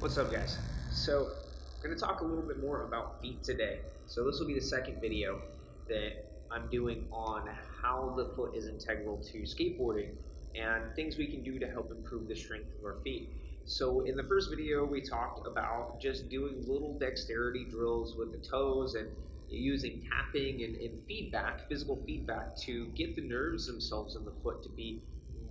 What's up, guys? So I'm going to talk a little bit more about feet today. So this will be the second video that I'm doing on how the foot is integral to skateboarding and things we can do to help improve the strength of our feet. So in the first video, we talked about just doing little dexterity drills with the toes and using tapping and feedback, physical feedback, to get the nerves themselves in the foot to be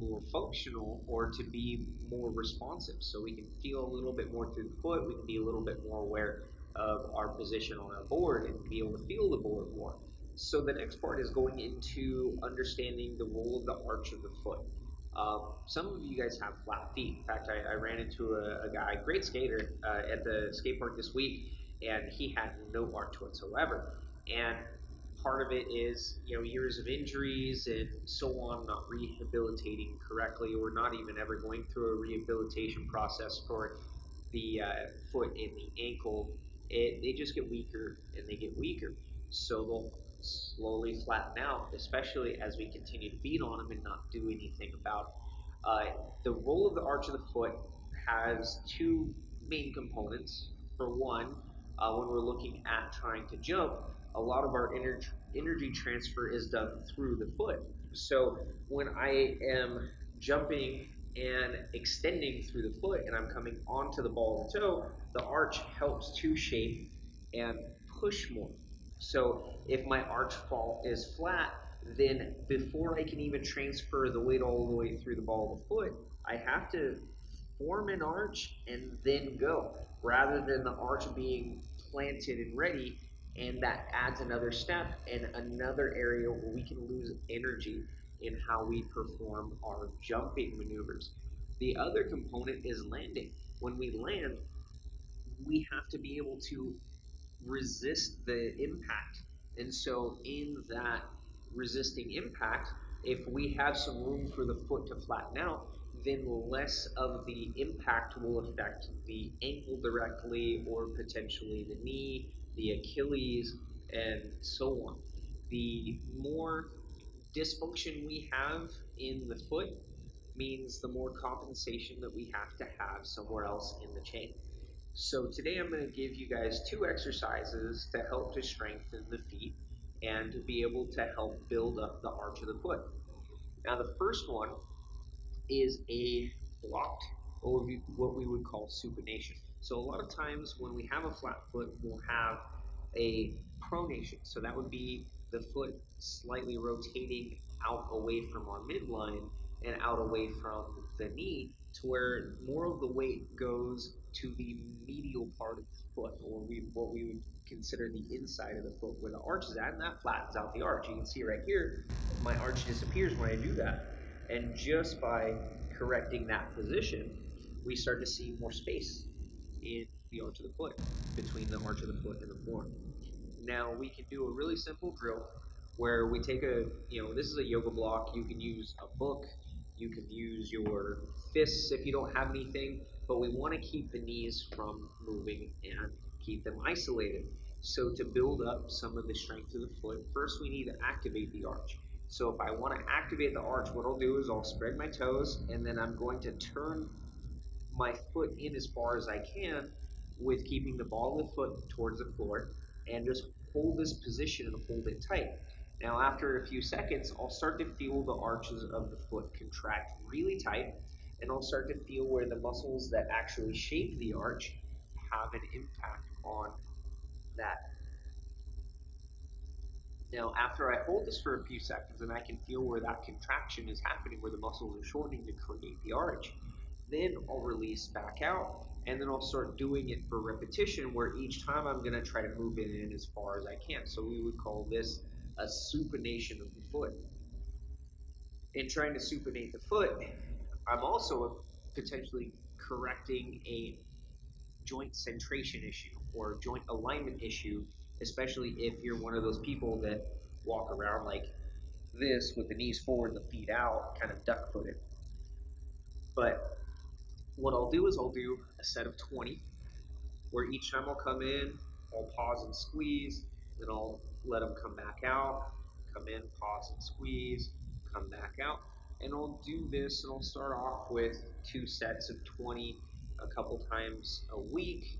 more functional or to be more responsive. So we can feel a little bit more through the foot, we can be a little bit more aware of our position on our board and be able to feel the board more. So the next part is going into understanding the role of the arch of the foot. Some of you guys have flat feet. In fact, I ran into a guy, great skater, at the skate park this week, and he had no arch whatsoever. And part of it is years of injuries and so on, not rehabilitating correctly, or not even ever going through a rehabilitation process for the foot and the ankle. They just get weaker and they get weaker, so they'll slowly flatten out, especially as we continue to beat on them and not do anything about it. The role of the arch of the foot has two main components. For one, when we're looking at trying to jump, a lot of our energy transfer is done through the foot. So when I am jumping and extending through the foot and I'm coming onto the ball of the toe, the arch helps to shape and push more. So if my arch fall is flat, then before I can even transfer the weight all the way through the ball of the foot, I have to form an arch and then go, rather than the arch being planted and ready. And that adds another step and another area where we can lose energy in how we perform our jumping maneuvers. The other component is landing. When we land, we have to be able to resist the impact. And so, in that resisting impact, if we have some room for the foot to flatten out, then less of the impact will affect the ankle directly, or potentially the knee, the Achilles, and so on. The more dysfunction we have in the foot means the more compensation that we have to have somewhere else in the chain. So today I'm going to give you guys two exercises to help to strengthen the feet and to be able to help build up the arch of the foot. Now the first one is a blocked, or what we would call supination. So a lot of times when we have a flat foot, we'll have a pronation. So that would be the foot slightly rotating out away from our midline and out away from the knee, to where more of the weight goes to the medial part of the foot, or what we would consider the inside of the foot where the arch is at, and that flattens out the arch. You can see right here, my arch disappears when I do that. And just by correcting that position, we start to see more space in the arch of the foot, between the arch of the foot and the floor. Now we can do a really simple drill where we take this is a yoga block. You can use a book, you can use your fists if you don't have anything, but we want to keep the knees from moving and keep them isolated. So to build up some of the strength of the foot, first we need to activate the arch. So if I want to activate the arch, what I'll do is I'll spread my toes, and then I'm going to turn my foot in as far as I can, with keeping the ball of the foot towards the floor, and just hold this position and hold it tight. Now after a few seconds, I'll start to feel the arches of the foot contract really tight, and I'll start to feel where the muscles that actually shape the arch have an impact on that. Now, after I hold this for a few seconds and I can feel where that contraction is happening, where the muscles are shortening to create the arch, then I'll release back out, and then I'll start doing it for repetition, where each time I'm going to try to move it in as far as I can. So we would call this a supination of the foot. In trying to supinate the foot, I'm also potentially correcting a joint centration issue or joint alignment issue, especially if you're one of those people that walk around like this with the knees forward, the feet out, kind of duck footed. But what I'll do is I'll do a set of 20, where each time I'll come in, I'll pause and squeeze, then I'll let them come back out, come in, pause and squeeze, come back out. And I'll do this, and I'll start off with two sets of 20 a couple times a week,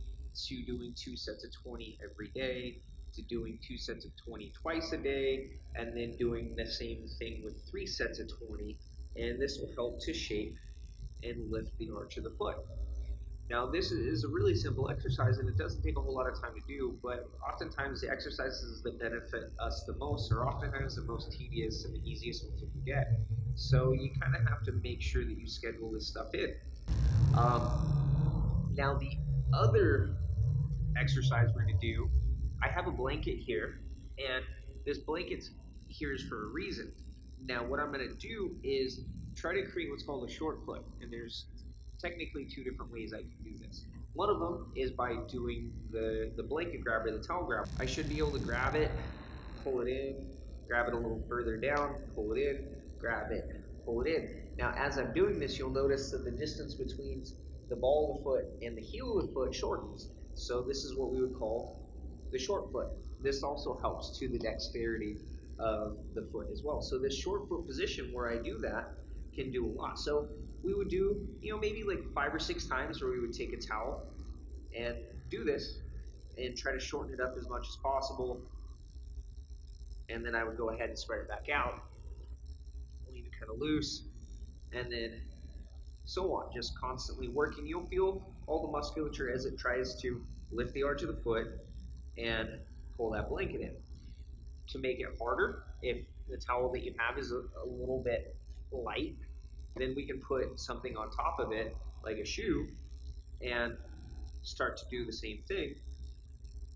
to doing 2 sets of 20 every day, to doing 2 sets of 20 twice a day, and then doing the same thing with 3 sets of 20. And this will help to shape and lift the arch of the foot. Now, this is a really simple exercise and it doesn't take a whole lot of time to do, but oftentimes the exercises that benefit us the most are oftentimes the most tedious and the easiest ones to get. So you kind of have to make sure that you schedule this stuff in. Now, the other exercise we're going to do, I have a blanket here, and this blanket here is for a reason. Now, what I'm going to do is try to create what's called a short foot, and there's technically two different ways I can do this. One of them is by doing the blanket grabber, the towel grabber. I should be able to grab it, pull it in, grab it a little further down, pull it in, grab it, pull it in. Now, as I'm doing this, you'll notice that the distance between the ball of the foot and the heel of the foot shortens. So this is what we would call the short foot. This also helps to the dexterity of the foot as well. So this short foot position where I do that can do a lot. So we would do, maybe like 5 or 6 times where we would take a towel and do this and try to shorten it up as much as possible. And then I would go ahead and spread it back out, leave it kind of loose, and then so on, just constantly working. You'll feel all the musculature as it tries to lift the arch of the foot and pull that blanket in. To make it harder, if the towel that you have is a little bit light, then we can put something on top of it, like a shoe, and start to do the same thing,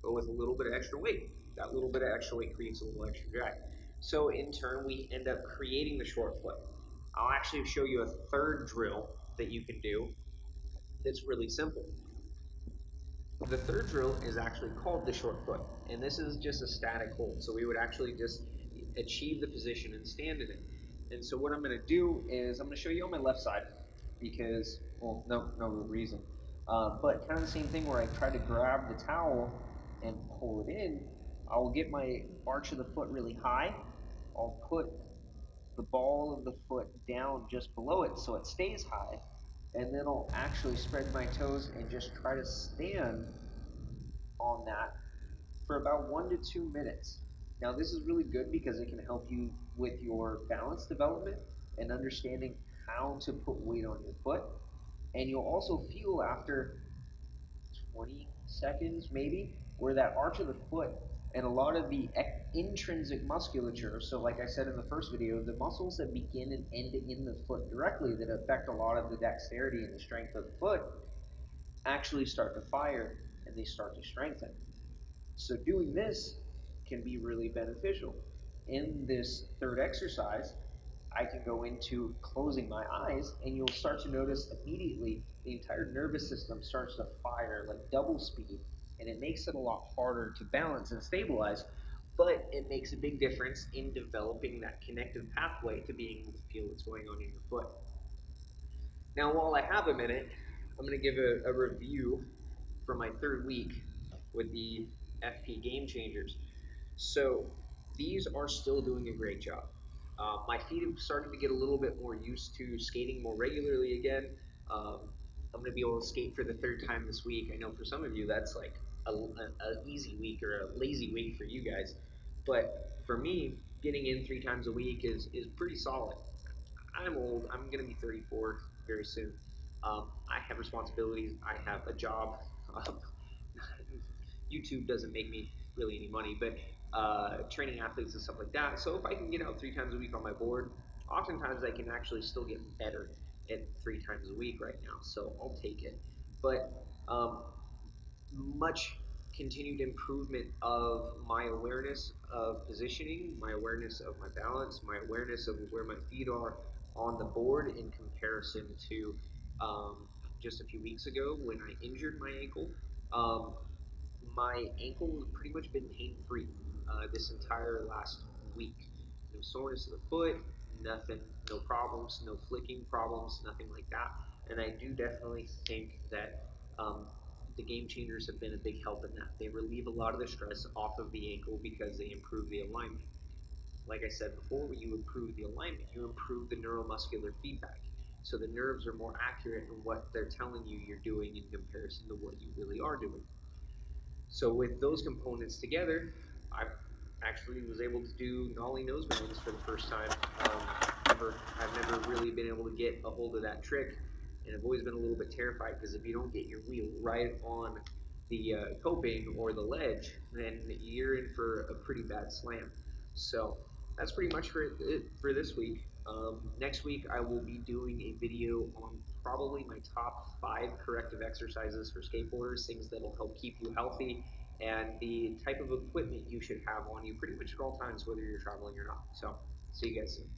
but with a little bit of extra weight. That little bit of extra weight creates a little extra drag. So in turn, we end up creating the short foot. I'll actually show you a third drill that you can do that's really simple. The third drill is actually called the short foot, and this is just a static hold. So we would actually just achieve the position and stand in it. And so what I'm going to do is I'm going to show you on my left side because, well, no real reason. But kind of the same thing where I try to grab the towel and pull it in. I will get my arch of the foot really high. I'll put the ball of the foot down just below it so it stays high, and then I'll actually spread my toes and just try to stand on that for about 1 to 2 minutes. Now, this is really good because it can help you with your balance development and understanding how to put weight on your foot. And you'll also feel after 20 seconds, maybe, where that arch of the foot and a lot of the intrinsic musculature, so like I said in the first video, the muscles that begin and end in the foot directly that affect a lot of the dexterity and the strength of the foot actually start to fire and they start to strengthen. So doing this can be really beneficial. In this third exercise, I can go into closing my eyes and you'll start to notice immediately the entire nervous system starts to fire like double speed, and it makes it a lot harder to balance and stabilize, but it makes a big difference in developing that connective pathway to being able to feel what's going on in your foot. Now, while I have a minute, I'm going to give a review for my third week with the FP Game Changers. So these are still doing a great job. My feet have started to get a little bit more used to skating more regularly again. I'm going to be able to skate for the third time this week. I know for some of you that's like an easy week or a lazy week for you guys. But for me, getting in 3 times a week is pretty solid. I'm old. I'm going to be 34 very soon. I have responsibilities. I have a job. YouTube doesn't make me really any money, but training athletes and stuff like that. So if I can get out 3 times a week on my board, oftentimes I can actually still get better at 3 times a week right now. So I'll take it. But much continued improvement of my awareness of positioning, my awareness of my balance, my awareness of where my feet are on the board in comparison to just a few weeks ago when I injured my ankle. My ankle has pretty much been pain-free this entire last week. No soreness in the foot, nothing, no problems, no flicking problems, nothing like that. And I do definitely think that the game changers have been a big help in that. They relieve a lot of the stress off of the ankle because they improve the alignment. Like I said before, when you improve the alignment, you improve the neuromuscular feedback. so the nerves are more accurate in what they're telling you you're doing in comparison to what you really are doing. So with those components together, I actually was able to do nollie nose mounds for the first time. I've never really been able to get a hold of that trick, and I've always been a little bit terrified because if you don't get your wheel right on the coping or the ledge, then you're in for a pretty bad slam. So that's pretty much for it for this week. Next week I will be doing a video on probably my top 5 corrective exercises for skateboarders, things that'll help keep you healthy, and the type of equipment you should have on you pretty much at all times, whether you're traveling or not. So see you guys soon.